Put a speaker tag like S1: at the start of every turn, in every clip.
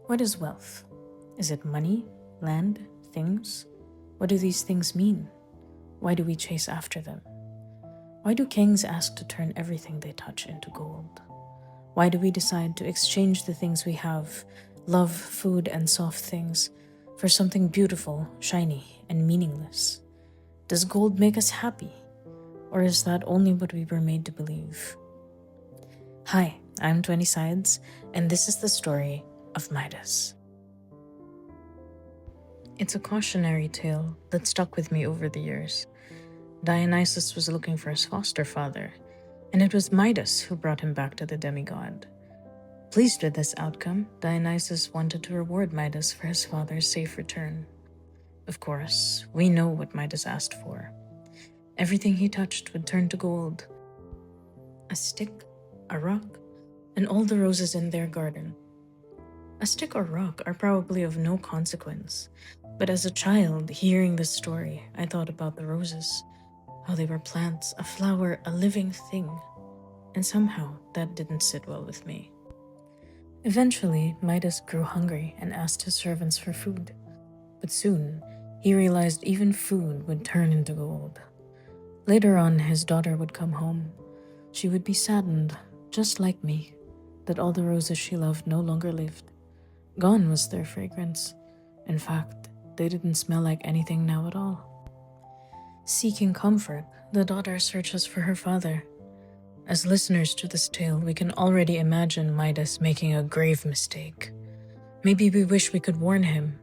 S1: What is wealth? Is it money, land, things? What do these things mean? Why do we chase after them? Why do kings ask to turn everything they touch into gold? Why do we decide to exchange the things we have, love, food, and soft things, for something beautiful, shiny, and meaningless? Does gold make us happy? Or is that only what we were made to believe? Hi, I'm 20 Sides, and this is the story of Midas. It's a cautionary tale that stuck with me over the years. Dionysus was looking for his foster father, and it was Midas who brought him back to the demigod. Pleased with this outcome, Dionysus wanted to reward Midas for his father's safe return. Of course, we know what Midas asked for. Everything he touched would turn to gold. A stick, a rock, and all the roses in their garden. A stick or rock are probably of no consequence, but as a child, hearing this story, I thought about the roses, how they were plants, a flower, a living thing, and somehow that didn't sit well with me. Eventually, Midas grew hungry and asked his servants for food, but soon he realized even food would turn into gold. Later on, his daughter would come home. She would be saddened, just like me, that all the roses she loved no longer lived. Gone was their fragrance. In fact, they didn't smell like anything now at all. Seeking comfort, the daughter searches for her father. As listeners to this tale, we can already imagine Midas making a grave mistake. Maybe we wish we could warn him,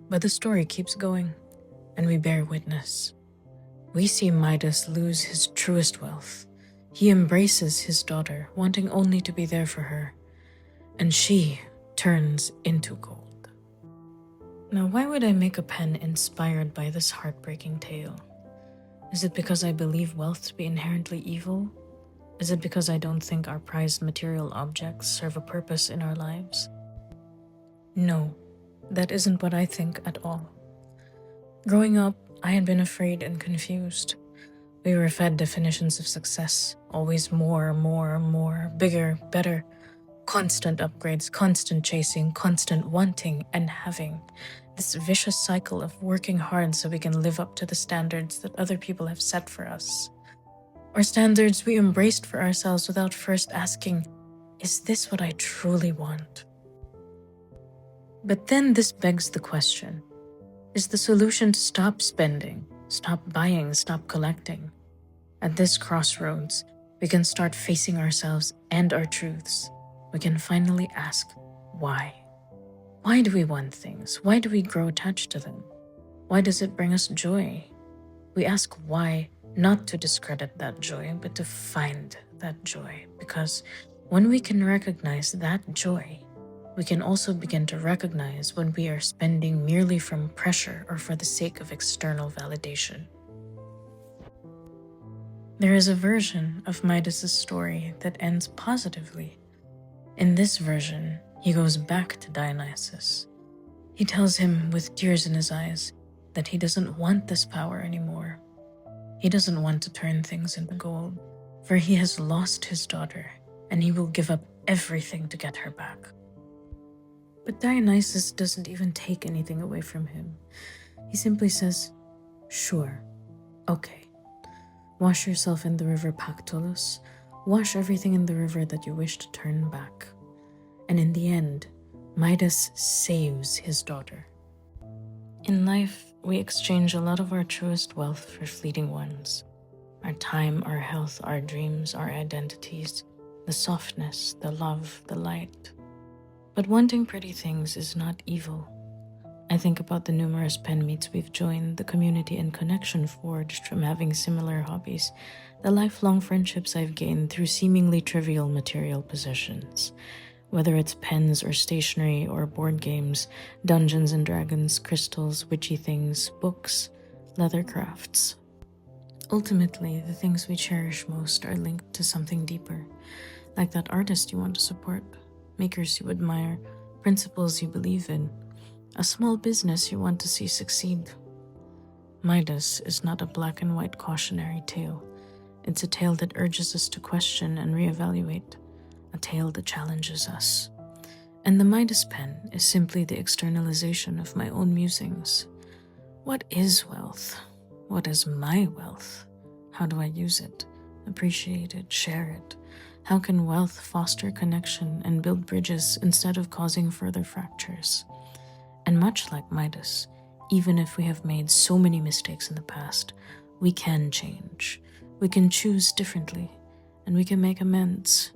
S1: but the story keeps going, and we bear witness. We see Midas lose his truest wealth. He embraces his daughter, wanting only to be there for her, and she turns into gold. Now, why would I make a pen inspired by this heartbreaking tale? Is it because I believe wealth to be inherently evil? Is it because I don't think our prized material objects serve a purpose in our lives? No, that isn't what I think at all. Growing up, I had been afraid and confused. We were fed definitions of success, always more, bigger, better, constant upgrades, constant chasing, constant wanting and having. This vicious cycle of working hard so we can live up to the standards that other people have set for us. Or standards we embraced for ourselves without first asking, is this what I truly want? But then this begs the question, is the solution to stop spending, stop buying, stop collecting? At this crossroads, we can start facing ourselves and our truths. We can finally ask, why? Why do we want things? Why do we grow attached to them? Why does it bring us joy? We ask why, not to discredit that joy, but to find that joy. Because when we can recognize that joy, we can also begin to recognize when we are spending merely from pressure or for the sake of external validation. There is a version of Midas' story that ends positively. In this version, he goes back to Dionysus. He tells him with tears in his eyes that he doesn't want this power anymore. He doesn't want to turn things into gold, for he has lost his daughter, and he will give up everything to get her back. But Dionysus doesn't even take anything away from him. He simply says, sure, okay. Wash yourself in the river Pactolus. Wash everything in the river that you wish to turn back. And in the end, Midas saves his daughter. In life, we exchange a lot of our truest wealth for fleeting ones. Our time, our health, our dreams, our identities, the softness, the love, the light. But wanting pretty things is not evil. I think about the numerous pen meets we've joined, the community and connection forged from having similar hobbies, the lifelong friendships I've gained through seemingly trivial material possessions. Whether it's pens or stationery or board games, Dungeons and Dragons, crystals, witchy things, books, leather crafts. Ultimately, the things we cherish most are linked to something deeper, like that artist you want to support, makers you admire, principles you believe in, a small business you want to see succeed. Midas is not a black and white cautionary tale. It's a tale that urges us to question and reevaluate, a tale that challenges us. And the Midas pen is simply the externalization of my own musings. What is wealth? What is my wealth? How do I use it, appreciate it, share it? How can wealth foster connection and build bridges instead of causing further fractures? And much like Midas, even if we have made so many mistakes in the past, we can change. We can choose differently, and we can make amends,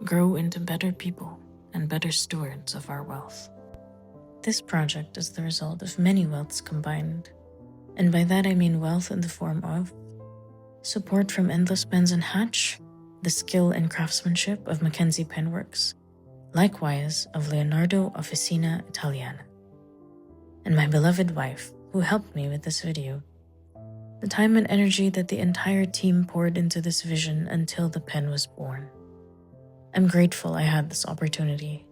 S1: grow into better people and better stewards of our wealth. This project is the result of many wealths combined, and by that I mean wealth in the form of support from EndlessPens and Hatch, the skill and craftsmanship of Mackenzie Penworks, likewise of Leonardo Officina Italiana, and my beloved wife who helped me with this video. The time and energy that the entire team poured into this vision until the pen was born. I'm grateful I had this opportunity,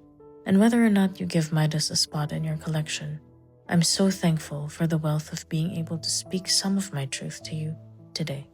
S1: and whether or not you give Midas a spot in your collection, I'm so thankful for the wealth of being able to speak some of my truth to you today.